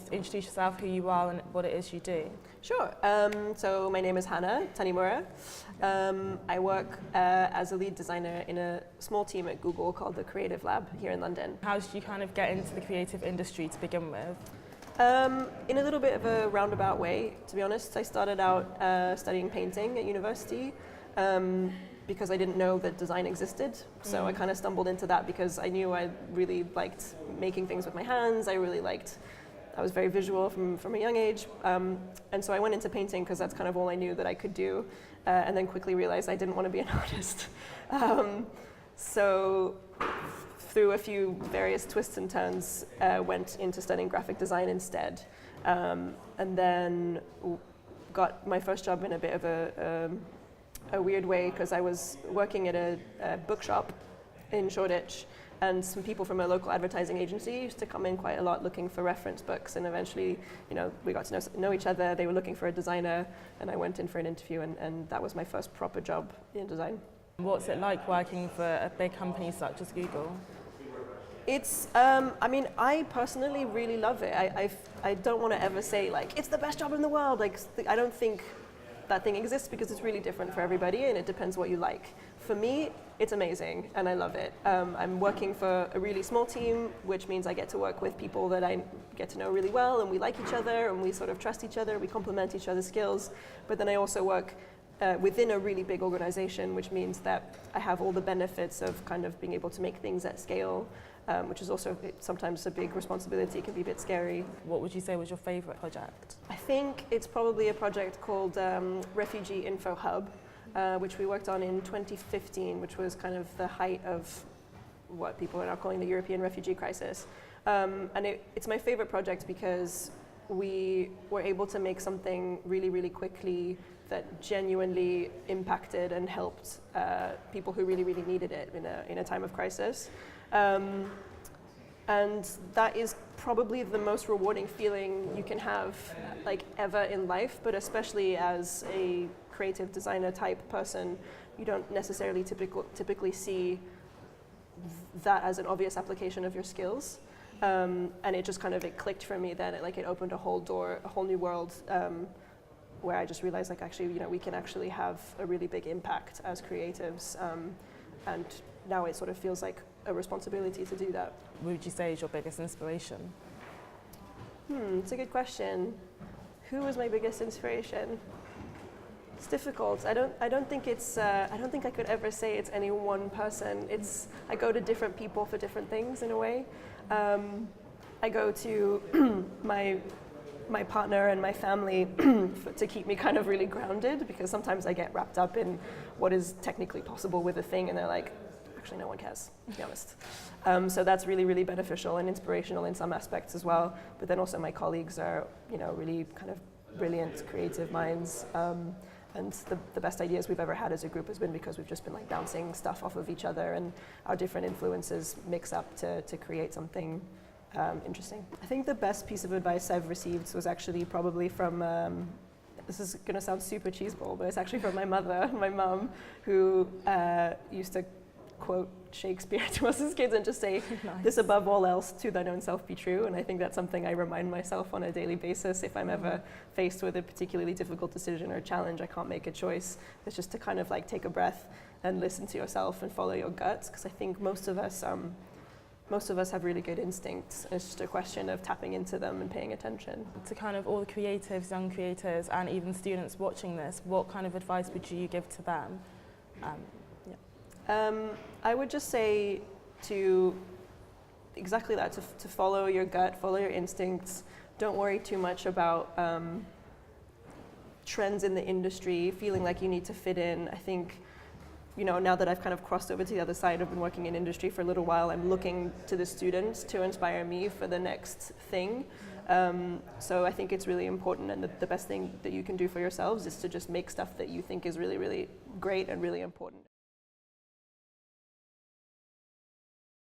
just introduce yourself, who you are and what it is you do? Sure. So my name is Hana Tanimura. I work as a lead designer in a small team at Google called the Creative Lab here in London. How did you kind of get into the creative industry to begin with? In a little bit of a roundabout way, to be honest. I started out studying painting at university because I didn't know that design existed. So I kind of stumbled into that because I knew I really liked making things with my hands. I was very visual from a young age. And so I went into painting because that's kind of all I knew that I could do. And then quickly realized I didn't want to be an artist. So through a few various twists and turns, went into studying graphic design instead. And then got my first job in a bit of a weird way because I was working at a bookshop in Shoreditch, and some people from a local advertising agency used to come in quite a lot looking for reference books, and eventually, we got to know each other. They were looking for a designer, and I went in for an interview, and that was my first proper job in design. What's it like working for a big company such as Google? It's, I personally really love it. I don't want to ever say, it's the best job in the world. I don't think that thing exists because it's really different for everybody and it depends what you like. For me, it's amazing and I love it. I'm working for a really small team, which means I get to work with people that I get to know really well, and we like each other and we sort of trust each other, we complement each other's skills. But then I also work within a really big organization, which means that I have all the benefits of kind of being able to make things at scale, which is also sometimes a big responsibility. It can be a bit scary. What would you say was your favorite project? I think it's probably a project called Refugee Info Hub, which we worked on in 2015, which was kind of the height of what people are now calling the European refugee crisis. And it's my favorite project because we were able to make something really, really quickly that genuinely impacted and helped people who really, really needed it in a time of crisis. And that is probably the most rewarding feeling you can have ever in life, but especially as a creative designer type person, you don't necessarily typically see that as an obvious application of your skills. And it just kind of, it clicked for me then. It opened a whole door, a whole new world, where I just realized actually, we can actually have a really big impact as creatives. And now it sort of feels like a responsibility to do that. What would you say is your biggest inspiration? It's a good question. Who was my biggest inspiration? It's difficult. I don't think I could ever say it's any one person. I go to different people for different things in a way. I go to my partner and my family to keep me kind of really grounded, because sometimes I get wrapped up in what is technically possible with a thing and they're like, actually no one cares, to be honest. So that's really, really beneficial and inspirational in some aspects as well. But then also my colleagues are, really kind of brilliant creative minds. And the best ideas we've ever had as a group has been because we've just been bouncing stuff off of each other, and our different influences mix up to create something interesting. I think the best piece of advice I've received was actually probably from, this is going to sound super cheeseball, but it's actually from my mother, my mum, who used to quote Shakespeare to us as kids and just say, nice. This above all else, to thine own self be true. And I think that's something I remind myself on a daily basis if I'm ever faced with a particularly difficult decision or challenge. I can't make a choice. It's just to kind of take a breath and listen to yourself and follow your guts, because I think most of us have really good instincts. It's just a question of tapping into them and paying attention. To kind of all the creatives, young creators, and even students watching this, what kind of advice would you give to them? I would just say to exactly that, to follow your gut, follow your instincts. Don't worry too much about trends in the industry, feeling like you need to fit in. I think, now that I've kind of crossed over to the other side, I've been working in industry for a little while, I'm looking to the students to inspire me for the next thing. So I think it's really important, and the best thing that you can do for yourselves is to just make stuff that you think is really, really great and really important.